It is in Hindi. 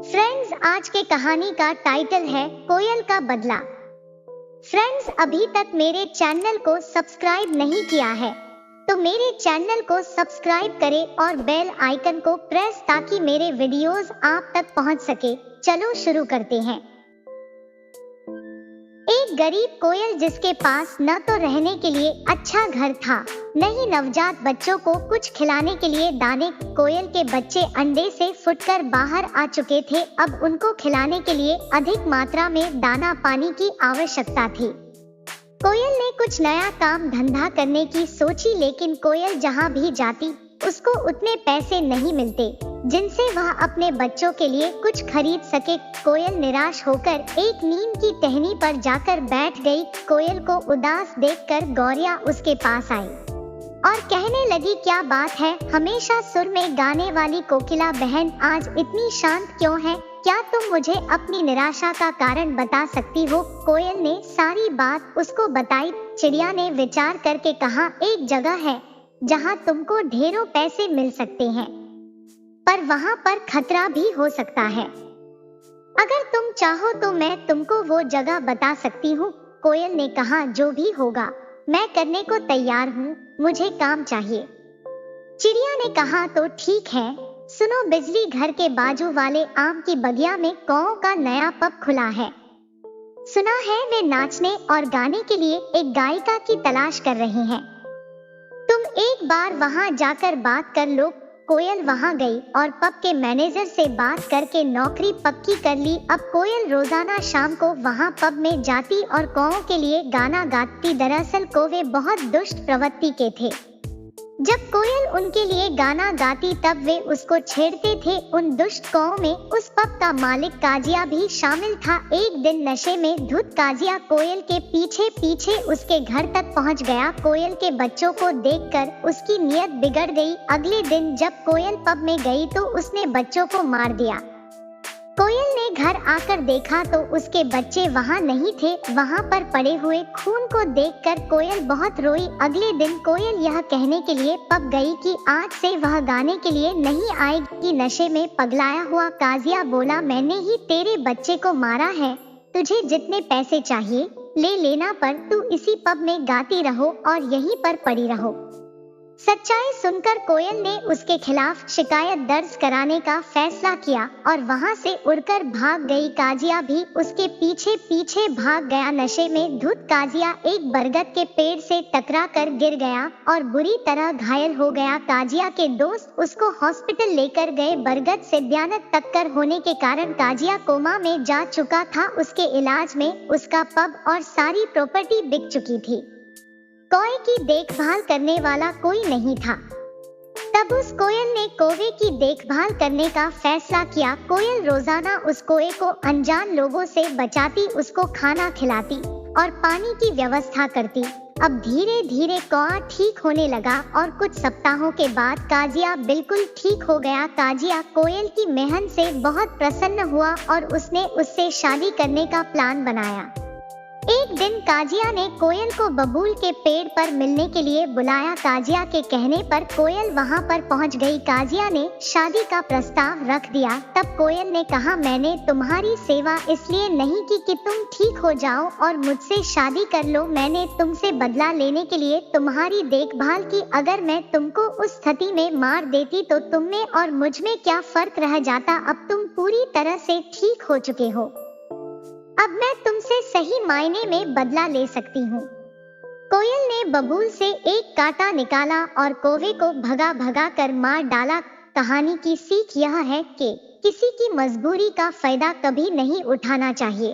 फ्रेंड्स, आज के कहानी का टाइटल है कोयल का बदला। फ्रेंड्स, अभी तक मेरे चैनल को सब्सक्राइब नहीं किया है तो मेरे चैनल को सब्सक्राइब करें और बेल आइकन को प्रेस ताकि मेरे वीडियोस आप तक पहुंच सके। चलो शुरू करते हैं। एक गरीब कोयल जिसके पास न तो रहने के लिए अच्छा घर था, न ही नवजात बच्चों को कुछ खिलाने के लिए दाने। कोयल के बच्चे अंडे से फूटकर बाहर आ चुके थे। अब उनको खिलाने के लिए अधिक मात्रा में दाना पानी की आवश्यकता थी। कोयल ने कुछ नया काम धंधा करने की सोची, लेकिन कोयल जहाँ भी जाती उसको उतने पैसे नहीं मिलते जिनसे वह अपने बच्चों के लिए कुछ खरीद सके। कोयल निराश होकर एक नीम की टहनी पर जाकर बैठ गई। कोयल को उदास देखकर गौरिया उसके पास आई और कहने लगी, क्या बात है, हमेशा सुर में गाने वाली कोकिला बहन आज इतनी शांत क्यों है? क्या तुम मुझे अपनी निराशा का कारण बता सकती हो? कोयल ने सारी बात उसको बताई। चिड़िया ने विचार करके कहा, एक जगह है जहाँ तुमको ढेरों पैसे मिल सकते हैं, पर वहाँ पर खतरा भी हो सकता है। अगर तुम चाहो तो मैं तुमको वो जगह बता सकती हूँ। कोयल ने कहा, जो भी होगा मैं करने को तैयार हूँ, मुझे काम चाहिए। चिड़िया ने कहा, तो ठीक है, सुनो, बिजली घर के बाजू वाले आम की बगिया में कौओं का नया पब खुला है। सुना है वे नाचने और गाने के लिए एक गायिका की तलाश कर रहे हैं। तुम एक बार वहां जाकर बात कर लो। कोयल वहां गई और पब के मैनेजर से बात करके नौकरी पक्की कर ली। अब कोयल रोजाना शाम को वहां पब में जाती और कौओं के लिए गाना गाती। दरअसल कौवे बहुत दुष्ट प्रवृत्ति के थे। जब कोयल उनके लिए गाना गाती तब वे उसको छेड़ते थे। उन दुष्ट कौओं में उस पब का मालिक काजिया भी शामिल था। एक दिन नशे में धुत काजिया कोयल के पीछे पीछे उसके घर तक पहुंच गया। कोयल के बच्चों को देखकर उसकी नीयत बिगड़ गई। अगले दिन जब कोयल पब में गई तो उसने बच्चों को मार दिया। कोयल ने घर आकर देखा तो उसके बच्चे वहां नहीं थे। वहां पर पड़े हुए खून को देखकर कोयल बहुत रोई। अगले दिन कोयल यह कहने के लिए पब गई कि आज से वह गाने के लिए नहीं आएगी। नशे में पगलाया हुआ काजिया बोला, मैंने ही तेरे बच्चे को मारा है, तुझे जितने पैसे चाहिए ले लेना, पर तू इसी पब में गाती रहो और यहीं पर पड़ी रहो। सच्चाई सुनकर कोयल ने उसके खिलाफ शिकायत दर्ज कराने का फैसला किया और वहां से उड़कर भाग गई। काजिया भी उसके पीछे पीछे भाग गया। नशे में धुत काजिया एक बरगद के पेड़ से टकरा कर गिर गया और बुरी तरह घायल हो गया। काजिया के दोस्त उसको हॉस्पिटल लेकर गए। बरगद से भयानक टक्कर होने के कारण काजिया कोमा में जा चुका था। उसके इलाज में उसका पब और सारी प्रॉपर्टी बिक चुकी थी। कौवे की देखभाल करने वाला कोई नहीं था। तब उस कोयल ने कौवे की देखभाल करने का फैसला किया। कोयल रोजाना उस कौवे को अनजान लोगों से बचाती, उसको खाना खिलाती और पानी की व्यवस्था करती। अब धीरे धीरे कौवा ठीक होने लगा और कुछ सप्ताहों के बाद काजिया बिल्कुल ठीक हो गया। काजिया कोयल की मेहनत से बहुत प्रसन्न हुआ और उसने उससे शादी करने का प्लान बनाया। एक दिन काजिया ने कोयल को बबूल के पेड़ पर मिलने के लिए बुलाया। काजिया के कहने पर कोयल वहां पर पहुंच गई। काजिया ने शादी का प्रस्ताव रख दिया। तब कोयल ने कहा, मैंने तुम्हारी सेवा इसलिए नहीं की कि तुम ठीक हो जाओ और मुझसे शादी कर लो, मैंने तुमसे बदला लेने के लिए तुम्हारी देखभाल की। अगर मैं तुमको उस स्थिति में मार देती तो तुम में और मुझ में क्या फर्क रह जाता? अब तुम पूरी तरह से ठीक हो चुके हो, अब मैं तुमसे सही मायने में बदला ले सकती हूँ। कोयल ने बबूल से एक कांटा निकाला और कौवे को भगा भगा कर मार डाला। कहानी की सीख यह है कि किसी की मजबूरी का फायदा कभी नहीं उठाना चाहिए।